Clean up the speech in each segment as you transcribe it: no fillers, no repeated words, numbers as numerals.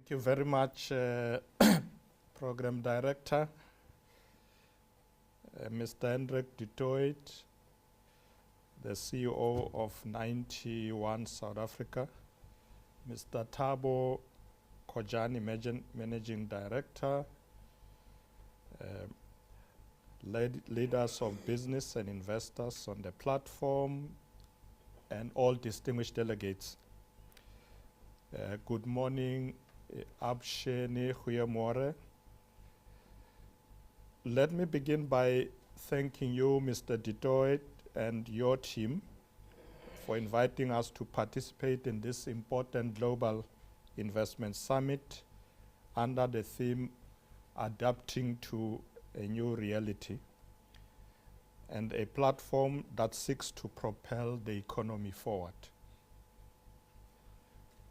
Thank you very much, Program Director, Mr. Hendrik du Toit, the CEO of 91 South Africa, Mr. Thabo Kojani, Managing Director, leaders of business and investors on the platform, and all distinguished delegates. Good morning, Absheni Huyamore. Let me begin by thanking you, Mr. du Toit, and your team for inviting us to participate in this important global investment summit under the theme Adapting to a New Reality, and a platform that seeks to propel the economy forward.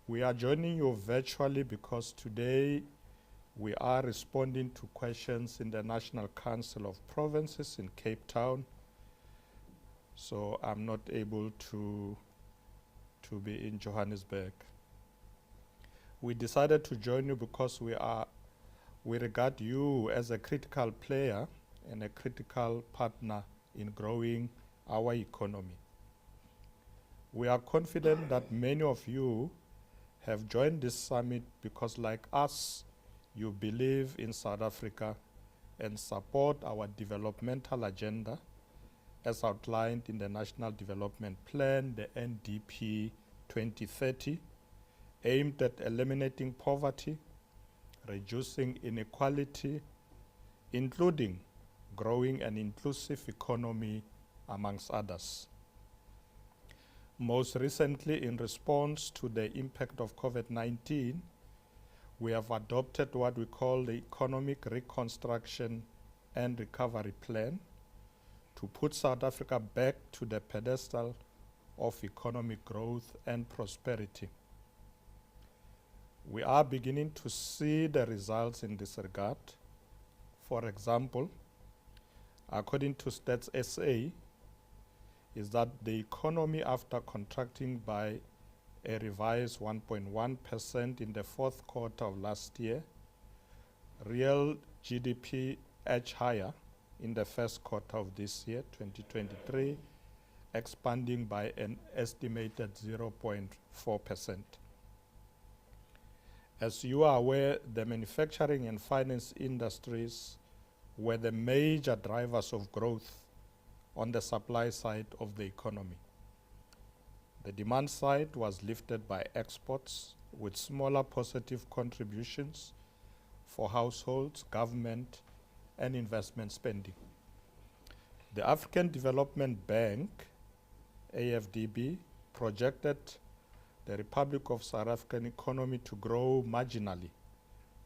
We are joining you virtually because today we are responding to questions in the National Council of Provinces in Cape Town, so I'm not able to be in Johannesburg. We decided to join you because we regard you as a critical player and a critical partner in growing our economy. We are confident that many of you have joined this summit because, like us, you believe in South Africa and support our developmental agenda as outlined in the National Development Plan, the NDP 2030, aimed at eliminating poverty, reducing inequality, including growing an inclusive economy, amongst others. Most recently, in response to the impact of COVID-19, we have adopted what we call the Economic Reconstruction and Recovery Plan to put South Africa back to the pedestal of economic growth and prosperity. We are beginning to see the results in this regard. For example, according to Stats SA, is that the economy, after contracting by a revised 1.1% in the fourth quarter of last year, real GDP edged higher in the first quarter of this year, 2023, expanding by an estimated 0.4%. As you are aware, the manufacturing and finance industries were the major drivers of growth on the supply side of the economy. The demand side was lifted by exports, with smaller positive contributions for households, government, and investment spending. The African Development Bank, AFDB, projected the Republic of South African economy to grow marginally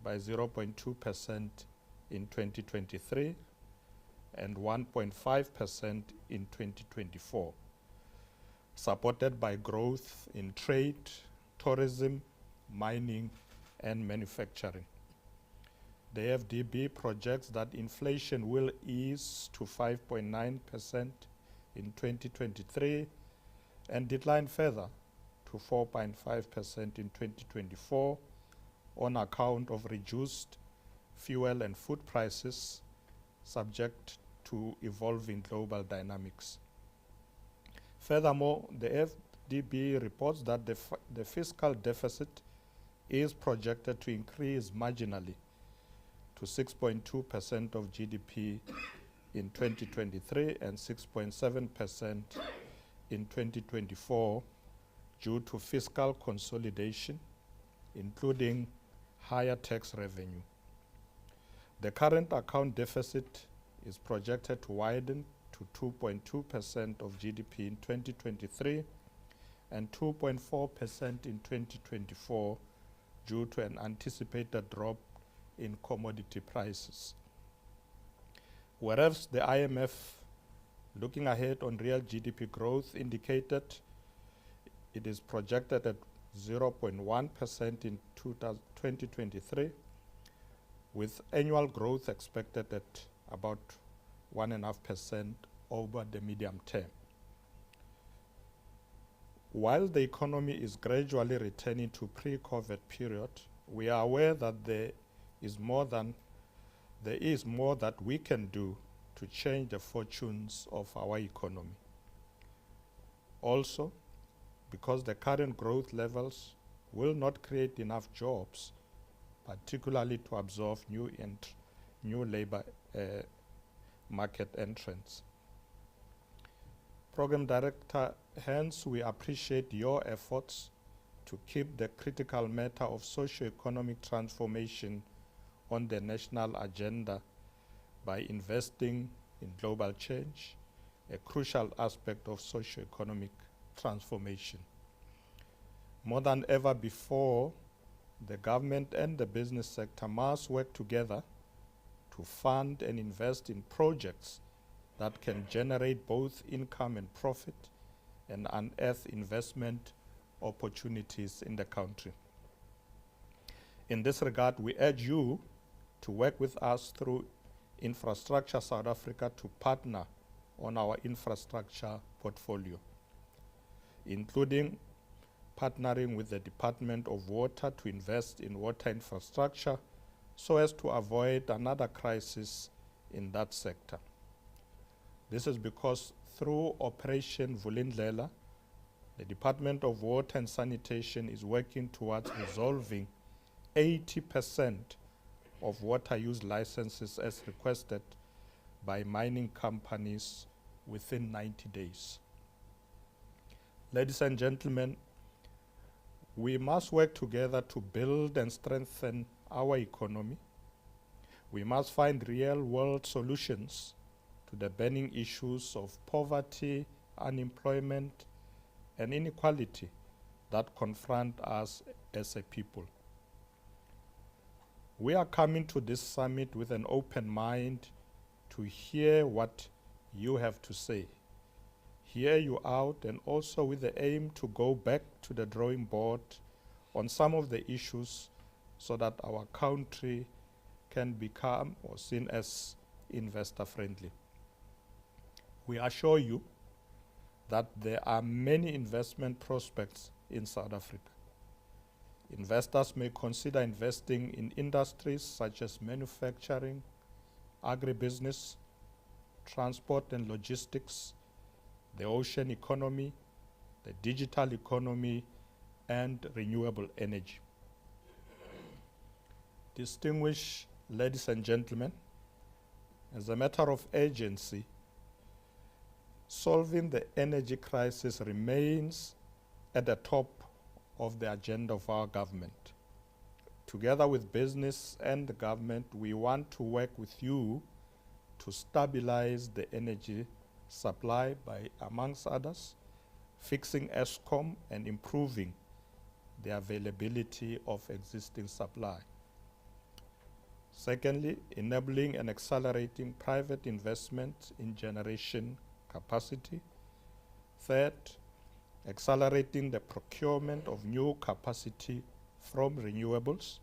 by 0.2% in 2023 and 1.5% in 2024, supported by growth in trade, tourism, mining, and manufacturing. The FDB projects that inflation will ease to 5.9% in 2023 and decline further to 4.5% in 2024 on account of reduced fuel and food prices, subject to evolving global dynamics. Furthermore, the FDB reports that the fiscal deficit is projected to increase marginally to 6.2% of GDP in 2023 and 6.7% in 2024 due to fiscal consolidation, including higher tax revenue. The current account deficit is projected to widen to 2.2% of GDP in 2023 and 2.4% in 2024 due to an anticipated drop in commodity prices. Whereas the IMF, looking ahead on real GDP growth, indicated it is projected at 0.1% in 2023, with annual growth expected at about 1.5% over the medium term. While the economy is gradually returning to pre-COVID period, we are aware that there is more that we can do to change the fortunes of our economy. Also, because the current growth levels will not create enough jobs, particularly to absorb new labor market entrants. Program Director, hence we appreciate your efforts to keep the critical matter of socio-economic transformation on the national agenda by investing in global change, a crucial aspect of socio-economic transformation. More than ever before, the government and the business sector must work together to fund and invest in projects that can generate both income and profit and unearth investment opportunities in the country. In this regard, we urge you to work with us through Infrastructure South Africa to partner on our infrastructure portfolio, including partnering with the Department of Water to invest in water infrastructure so as to avoid another crisis in that sector. This is because through Operation Vulindlela, the Department of Water and Sanitation is working towards resolving 80% of water use licenses as requested by mining companies within 90 days. Ladies and gentlemen, we must work together to build and strengthen our economy. We must find real-world solutions to the burning issues of poverty, unemployment, and inequality that confront us as a people. We are coming to this summit with an open mind to hear what you have to say, hear you out, and also with the aim to go back to the drawing board on some of the issues so that our country can become or seen as investor friendly. We assure you that there are many investment prospects in South Africa. Investors may consider investing in industries such as manufacturing, agribusiness, transport and logistics, the ocean economy, the digital economy, and renewable energy. Distinguished ladies and gentlemen, as a matter of urgency, solving the energy crisis remains at the top of the agenda of our government. Together with business and the government, we want to work with you to stabilize the energy supply by, amongst others, fixing Eskom and improving the availability of existing supply. Secondly, enabling and accelerating private investment in generation capacity. Third, accelerating the procurement of new capacity from renewables,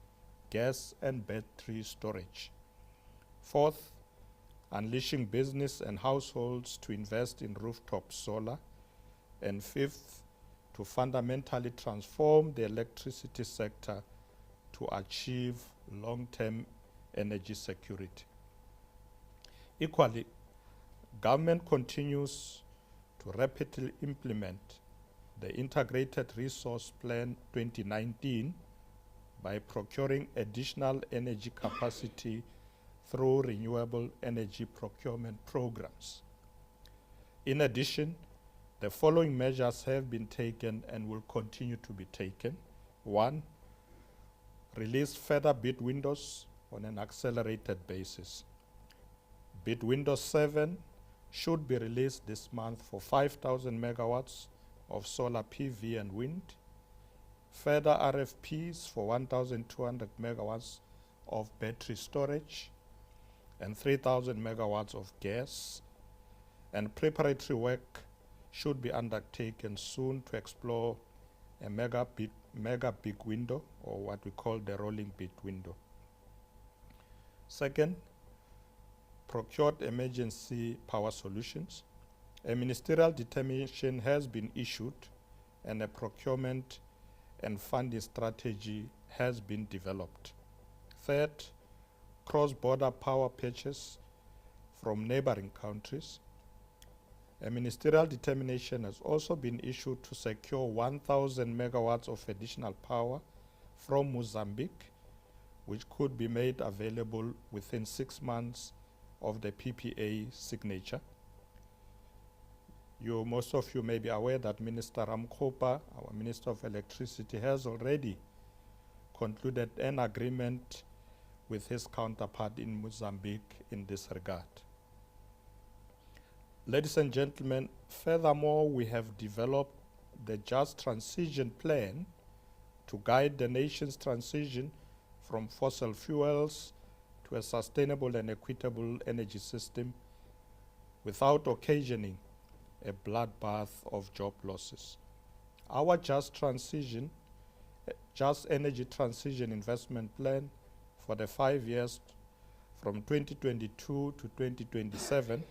gas and battery storage. Fourth, unleashing business and households to invest in rooftop solar. And fifth, to fundamentally transform the electricity sector to achieve long-term energy security. Equally, government continues to rapidly implement the Integrated Resource Plan 2019 by procuring additional energy capacity through renewable energy procurement programs. In addition, the following measures have been taken and will continue to be taken. 1, release further bid windows on an accelerated basis. Bid window 7 should be released this month for 5,000 megawatts of solar PV and wind, further RFPs for 1,200 megawatts of battery storage, and 3,000 megawatts of gas, and preparatory work should be undertaken soon to explore a mega bid window, or what we call the rolling bid window. Second, procured emergency power solutions. A ministerial determination has been issued and a procurement and funding strategy has been developed. Third, cross-border power purchase from neighboring countries. A ministerial determination has also been issued to secure 1,000 megawatts of additional power from Mozambique, which could be made available within 6 months of the PPA signature. Most of you may be aware that Minister Ramkopa, our Minister of Electricity, has already concluded an agreement with his counterpart in Mozambique in this regard. Ladies and gentlemen, furthermore, we have developed the Just Transition Plan to guide the nation's transition from fossil fuels to a sustainable and equitable energy system without occasioning a bloodbath of job losses. Our Just Energy Transition Investment Plan for the 5 years from 2022 to 2027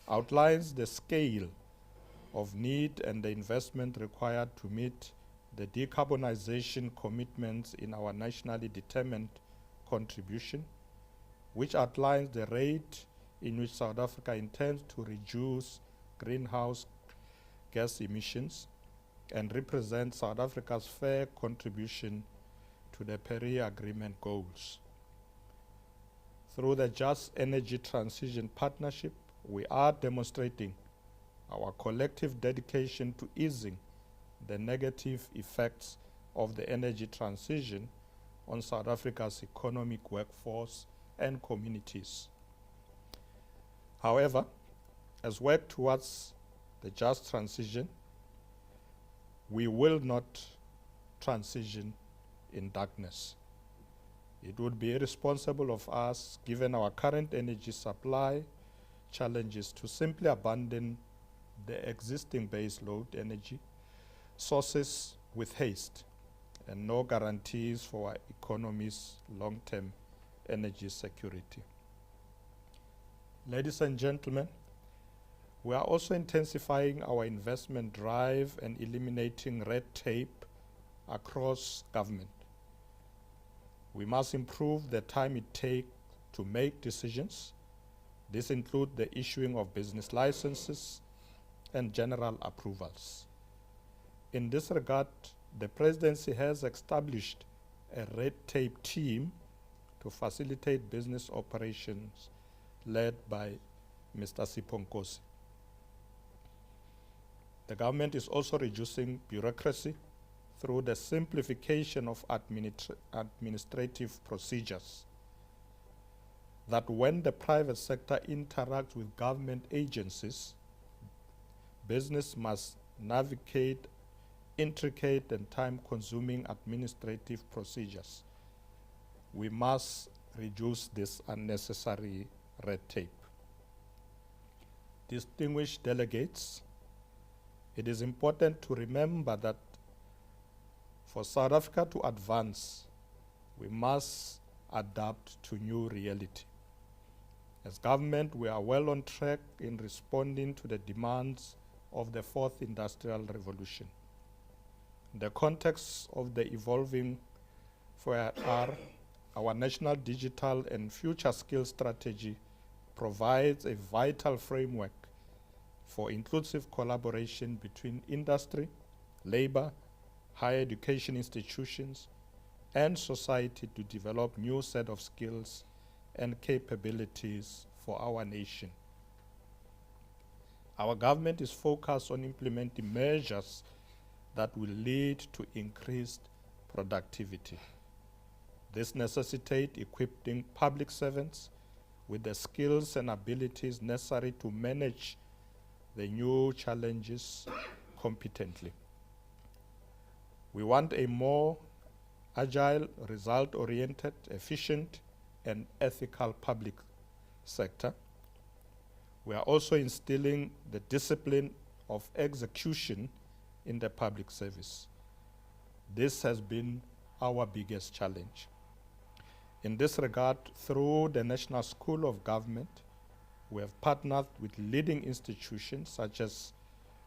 outlines the scale of need and the investment required to meet the decarbonization commitments in our nationally determined contribution, which outlines the rate in which South Africa intends to reduce greenhouse gas emissions and represents South Africa's fair contribution to the Paris Agreement goals. Through the Just Energy Transition Partnership, we are demonstrating our collective dedication to easing the negative effects of the energy transition on South Africa's economic workforce and communities. However, as we work towards the just transition, we will not transition in darkness. It would be irresponsible of us, given our current energy supply challenges, to simply abandon the existing base load energy sources with haste and no guarantees for our economy's long-term energy security. Ladies and gentlemen, we are also intensifying our investment drive and eliminating red tape across government. We must improve the time it takes to make decisions. This includes the issuing of business licenses and general approvals. In this regard, the Presidency has established a red tape team to facilitate business operations led by Mr. Siponkosi. The government is also reducing bureaucracy through the simplification of administrative procedures, that when the private sector interacts with government agencies, business must navigate intricate and time-consuming administrative procedures. We must reduce this unnecessary red tape. Distinguished delegates, it is important to remember that for South Africa to advance, we must adapt to new reality. As government, we are well on track in responding to the demands of the fourth industrial revolution. In the context of the evolving 4R, our national digital and future skills strategy provides a vital framework for inclusive collaboration between industry, labor, higher education institutions, and society to develop new set of skills and capabilities for our nation. Our government is focused on implementing measures that will lead to increased productivity. This necessitates equipping public servants with the skills and abilities necessary to manage the new challenges competently. We want a more agile, result-oriented, efficient, and ethical public sector. We are also instilling the discipline of execution in the public service. This has been our biggest challenge. In this regard, through the National School of Government, we have partnered with leading institutions such as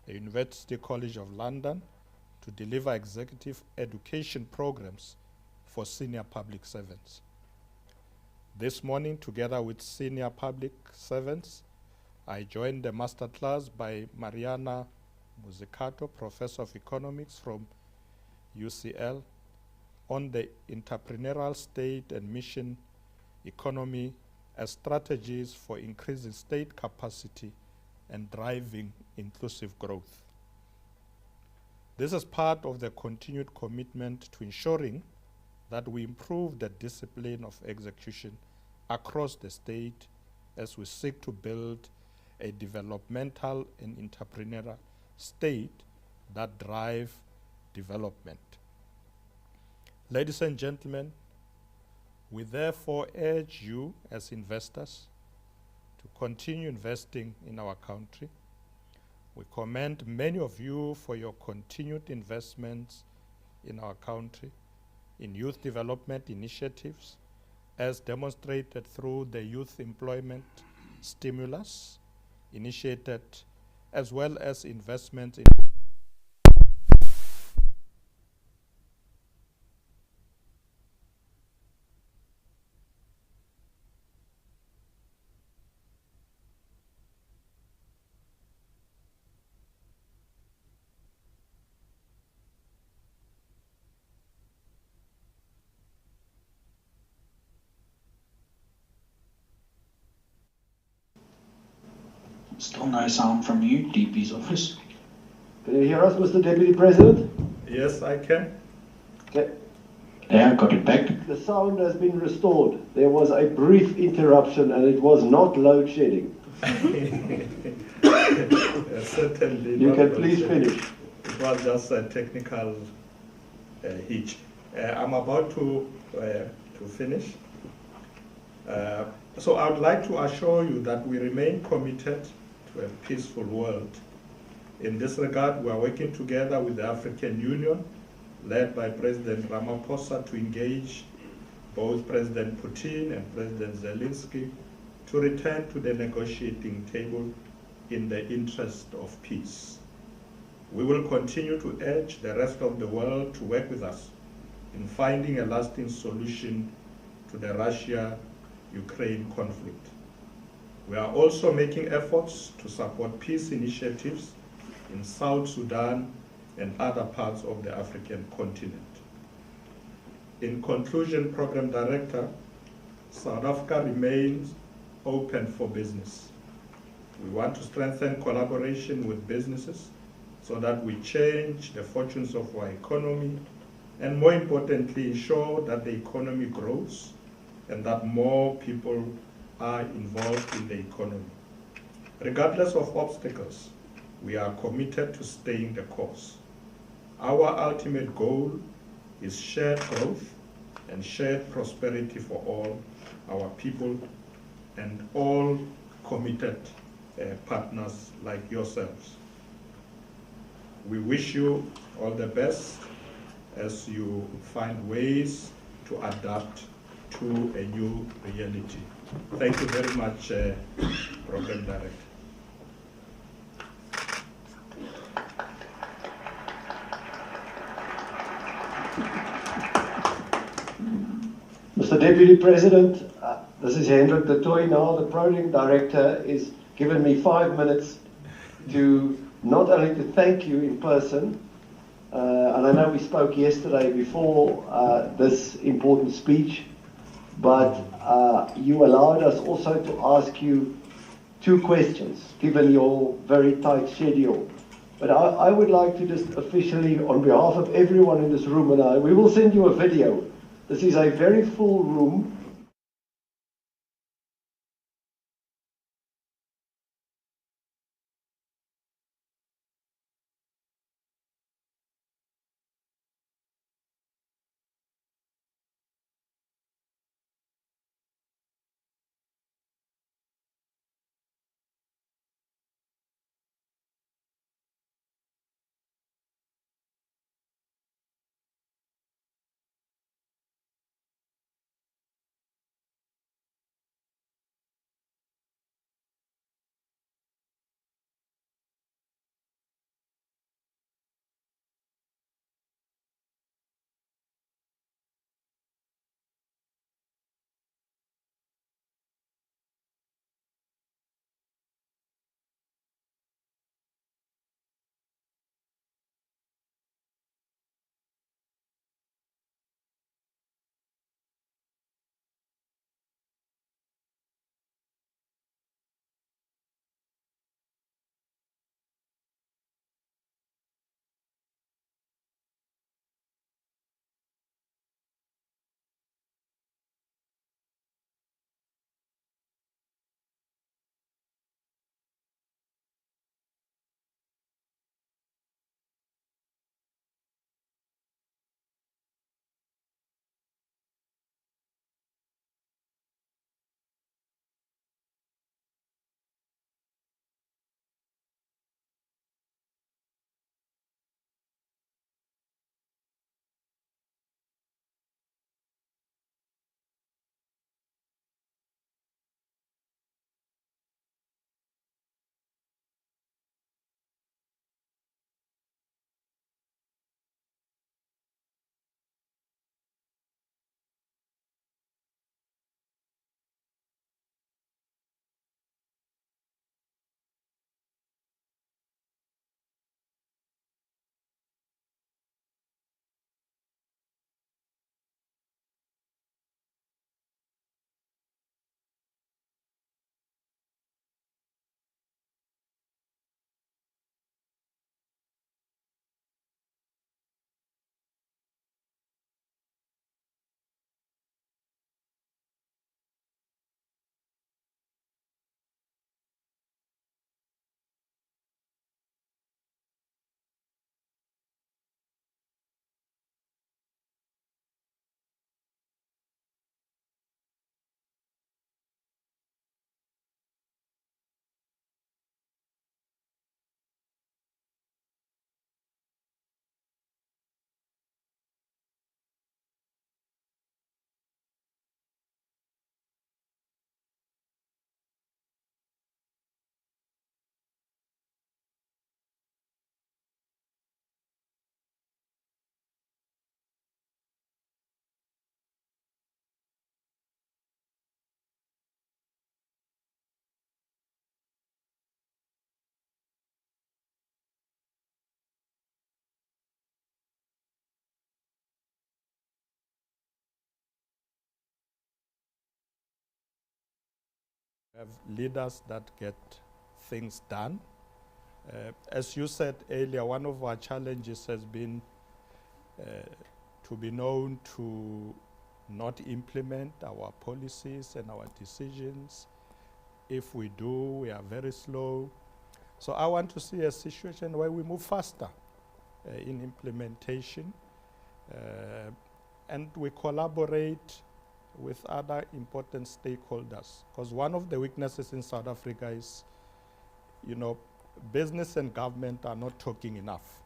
the University College of London to deliver executive education programs for senior public servants. This morning, together with senior public servants, I joined the master class by Mariana Muzzicato, Professor of Economics from UCL, on the entrepreneurial state and mission economy as strategies for increasing state capacity and driving inclusive growth. This is part of the continued commitment to ensuring that we improve the discipline of execution across the state as we seek to build a developmental and entrepreneurial state that drive development. Ladies and gentlemen, we therefore urge you as investors to continue investing in our country. We commend many of you for your continued investments in our country, in youth development initiatives, as demonstrated through the youth employment stimulus initiated, as well as investment in Still no sound from you, DP's office. Can you hear us, Mr. Deputy President? Yes, I can. Okay. Yeah, got it back. The sound has been restored. There was a brief interruption and it was not load shedding. Certainly. You can please finish. It was just a technical hitch. I'm about to finish. So I would like to assure you that we remain committed to a peaceful world. In this regard, we are working together with the African Union, led by President Ramaphosa, to engage both President Putin and President Zelensky to return to the negotiating table in the interest of peace. We will continue to urge the rest of the world to work with us in finding a lasting solution to the Russia-Ukraine conflict. We are also making efforts to support peace initiatives in South Sudan and other parts of the African continent. In conclusion, Program Director, South Africa remains open for business. We want to strengthen collaboration with businesses so that we change the fortunes of our economy and, more importantly, ensure that the economy grows and that more people are involved in the economy. Regardless of obstacles, we are committed to staying the course. Our ultimate goal is shared growth and shared prosperity for all our people and all committed partners like yourselves. We wish you all the best as you find ways to adapt to a new reality. Thank you very much, Program Director. Mr. Deputy President, this is Hendrik de Tooy now. The Program Director is given me 5 minutes to not only to thank you in person, and I know we spoke yesterday before this important speech, but you allowed us also to ask you 2 questions, given your very tight schedule. But I would like to just officially, on behalf of everyone in this room, and we will send you a video. This is a very full room. have leaders that get things done. As you said earlier, one of our challenges has been to be known to not implement our policies and our decisions. If we do, we are very slow. So I want to see a situation where we move faster in implementation, and we collaborate with other important stakeholders. Because one of the weaknesses in South Africa is, business and government are not talking enough.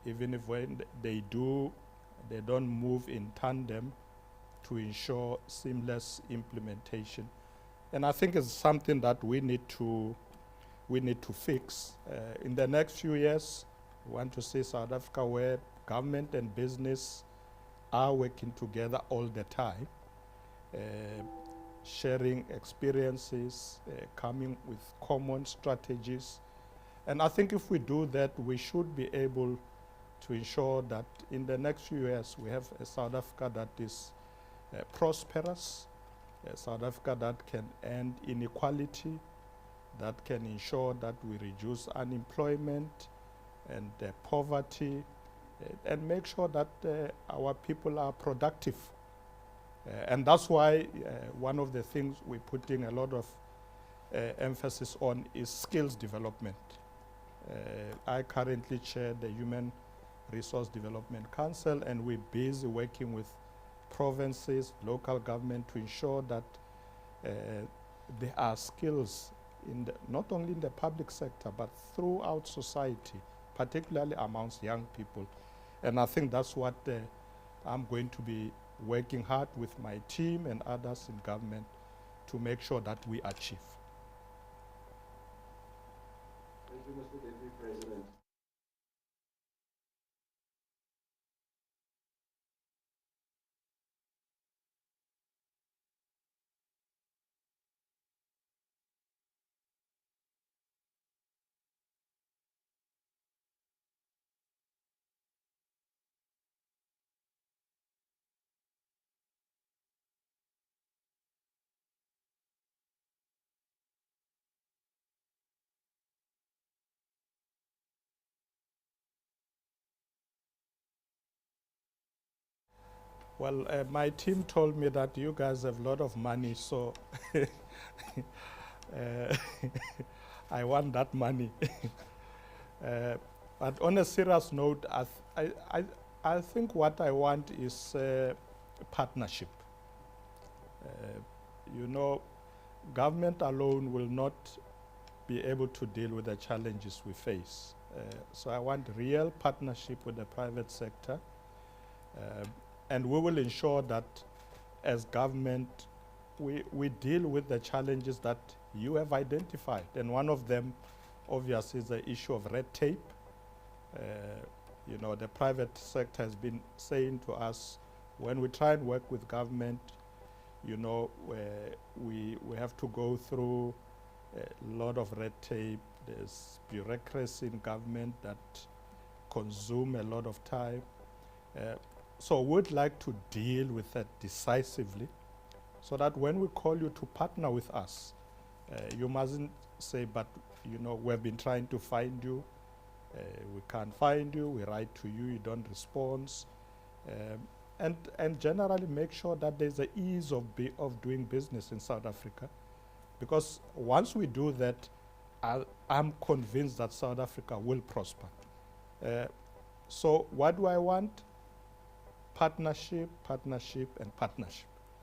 Even if when they do, they don't move in tandem to ensure seamless implementation. And I think it's something that we need to fix. In the next few years, we want to see South Africa where government and business are working together all the time, sharing experiences, coming with common strategies. And I think if we do that, we should be able to ensure that in the next few years we have a South Africa that is prosperous, a South Africa that can end inequality, that can ensure that we reduce unemployment and poverty, and make sure that our people are productive. And that's why one of the things we're putting a lot of emphasis on is skills development. I currently chair the Human Resource Development Council, and we're busy working with provinces, local government to ensure that there are skills not only in the public sector, but throughout society, particularly amongst young people. And I think that's what I'm going to be working hard with my team and others in government to make sure that we achieve. Thank you, Mr. Deputy President. Well, my team told me that you guys have a lot of money, so I want that money. But on a serious note, I think what I want is partnership. Government alone will not be able to deal with the challenges we face. So I want real partnership with the private sector. And we will ensure that as government, we deal with the challenges that you have identified. And one of them, obviously, is the issue of red tape. The private sector has been saying to us, when we try and work with government, we have to go through a lot of red tape. There's bureaucracy in government that consume a lot of time. So we'd like to deal with that decisively so that when we call you to partner with us, you mustn't say, but we've been trying to find you, we can't find you, we write to you, you don't respond. And generally make sure that there's an ease of doing business in South Africa. Because once we do that, I'm convinced that South Africa will prosper. So what do I want? Partnership, partnership, and partnership.